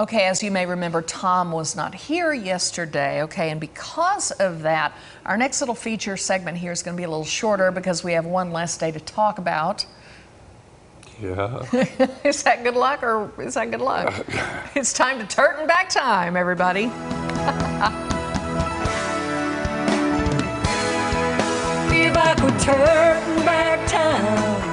Okay, as you may remember, Tom was not here yesterday, okay, and because of that, our next little feature segment here is going to be a little shorter because we have one less day to talk about. Yeah. Is that good luck or is that good luck? It's time to turn back time, everybody. If I could turn back time.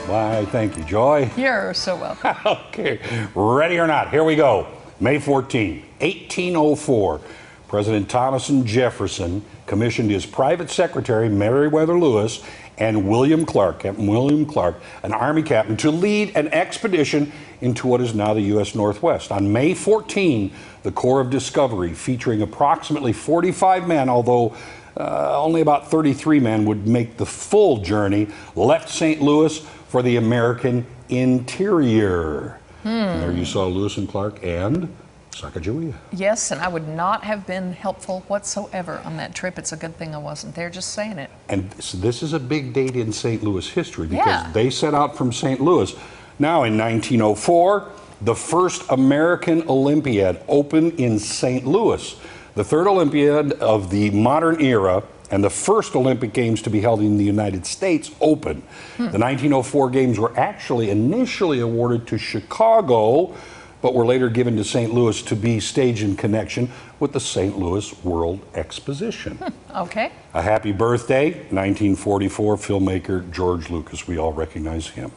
Why, thank you, Joy. You're so welcome. Okay, ready or not, here we go. May 14, 1804, President Thomas Jefferson commissioned his private secretary, Meriwether Lewis, and Captain William Clark, an Army captain, to lead an expedition into what is now the U.S. Northwest. On May 14, the Corps of Discovery, featuring approximately 45 men, although only about 33 men would make the full journey, left St. Louis for the American interior. And there you saw Lewis and Clark and Sacagawea. Yes, and I would not have been helpful whatsoever on that trip. It's a good thing I wasn't there, just saying it. And so this is a big date in St. Louis history because they set out from St. Louis. Now in 1904, the first American Olympiad opened in St. Louis. The third Olympiad of the modern era and the first Olympic Games to be held in the United States opened. The 1904 Games were actually initially awarded to Chicago, but were later given to St. Louis to be staged in connection with the St. Louis World Exposition. Okay. A happy birthday, 1944, filmmaker George Lucas. We all recognize him.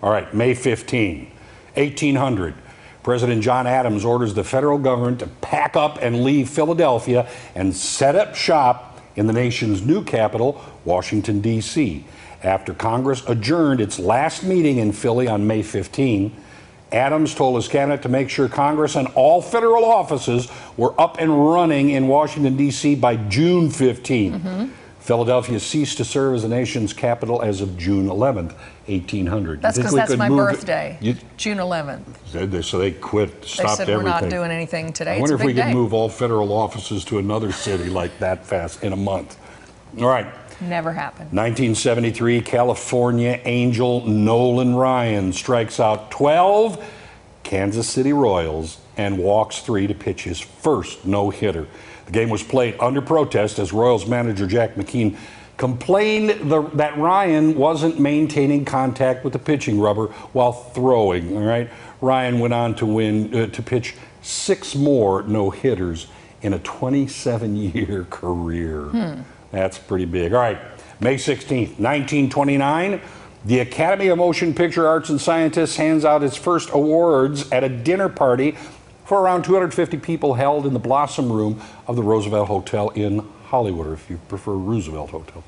All right, May 15, 1800. President John Adams orders the federal government to pack up and leave Philadelphia and set up shop in the nation's new capital, Washington, D.C. After Congress adjourned its last meeting in Philly on May 15, Adams told his cabinet to make sure Congress and all federal offices were up and running in Washington, D.C. by June 15. Philadelphia ceased to serve as the nation's capital as of June 11th, 1800. That's because that's my birthday, June 11th. So they quit, stopped everything. They said we're not doing anything today. I wonder if we could move all federal offices to another city like that fast in a month. All right. Never happened. 1973, California Angel Nolan Ryan strikes out 12 Kansas City Royals and walks 3 to pitch his first no-hitter. The game was played under protest as Royals manager Jack McKean complained that Ryan wasn't maintaining contact with the pitching rubber while throwing. All right, Ryan went on to pitch 6 more no-hitters in a 27-year career. That's pretty big. All right, May 16th, 1929, the Academy of Motion Picture Arts and Scientists hands out its first awards at a dinner party for around 250 people held in the Blossom Room of the Roosevelt Hotel in Hollywood, or if you prefer, Roosevelt Hotel.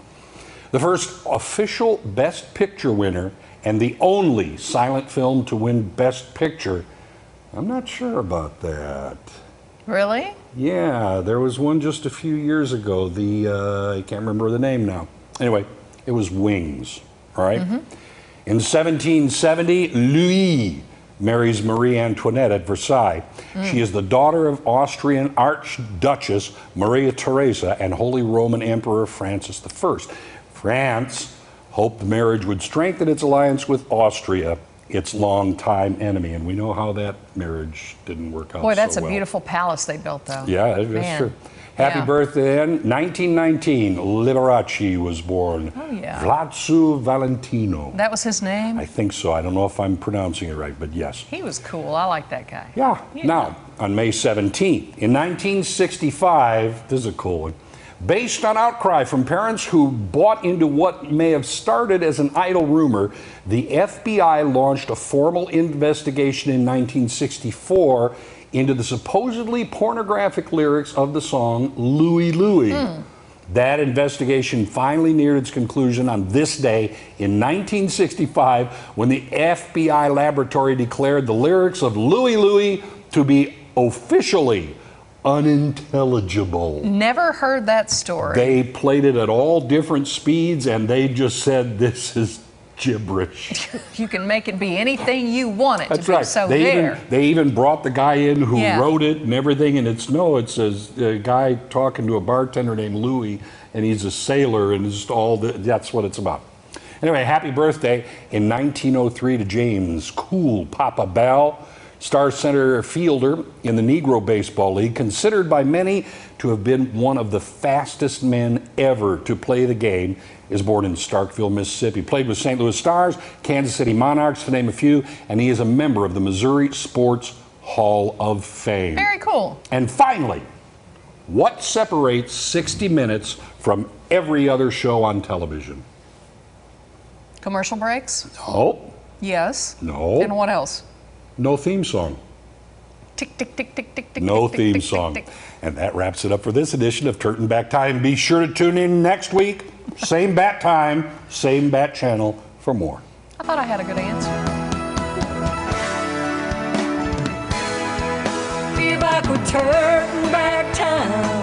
The first official Best Picture winner and the only silent film to win Best Picture. I'm not sure about that. Really? Yeah, there was one just a few years ago. I can't remember the name now. Anyway, it was Wings, all right? In 1770, Louis marries Marie Antoinette at Versailles. She is the daughter of Austrian Archduchess Maria Theresa and Holy Roman Emperor Francis I. France hoped the marriage would strengthen its alliance with Austria, its longtime enemy. And we know how that marriage didn't work out so well. Boy, that's a beautiful palace they built, though. Yeah, that's true. Happy birthday, then. 1919, Liberace was born. Oh, yeah. Vlad Valentino. That was his name? I think so. I don't know if I'm pronouncing it right, but yes. He was cool. I like that guy. Yeah. Now, on May 17th, in 1965, this is a cool one, based on outcry from parents who bought into what may have started as an idle rumor, the FBI launched a formal investigation in 1964 into the supposedly pornographic lyrics of the song Louie Louie. That investigation finally neared its conclusion on this day in 1965 when the FBI laboratory declared the lyrics of Louie Louie to be officially unintelligible. Never heard that story. They played it at all different speeds and they just said, this is gibberish. You can make it be anything you want it That's to be. right. So they even brought the guy in who wrote it and everything, and it says a guy talking to a bartender named Louie, and he's a sailor, and it's all that's what it's about. Anyway, happy birthday in 1903 to James Cool Papa Bell, star center fielder in the Negro Baseball League, considered by many to have been one of the fastest men ever to play the game. Is born in Starkville, Mississippi. Played with St. Louis Stars, Kansas City Monarchs, to name a few, and he is a member of the Missouri Sports Hall of Fame. Very cool. And finally, what separates 60 Minutes from every other show on television? Commercial breaks? No. Yes. No. And what else? No theme song. Tick, tick, tick, tick, tick, tick. No tick, theme tick, tick, song. tick, tick. And that wraps it up for this edition of Trtan Bat Time. Be sure to tune in next week. Same bat time, same bat channel for more. I thought I had a good answer. Feel like we're turning back time.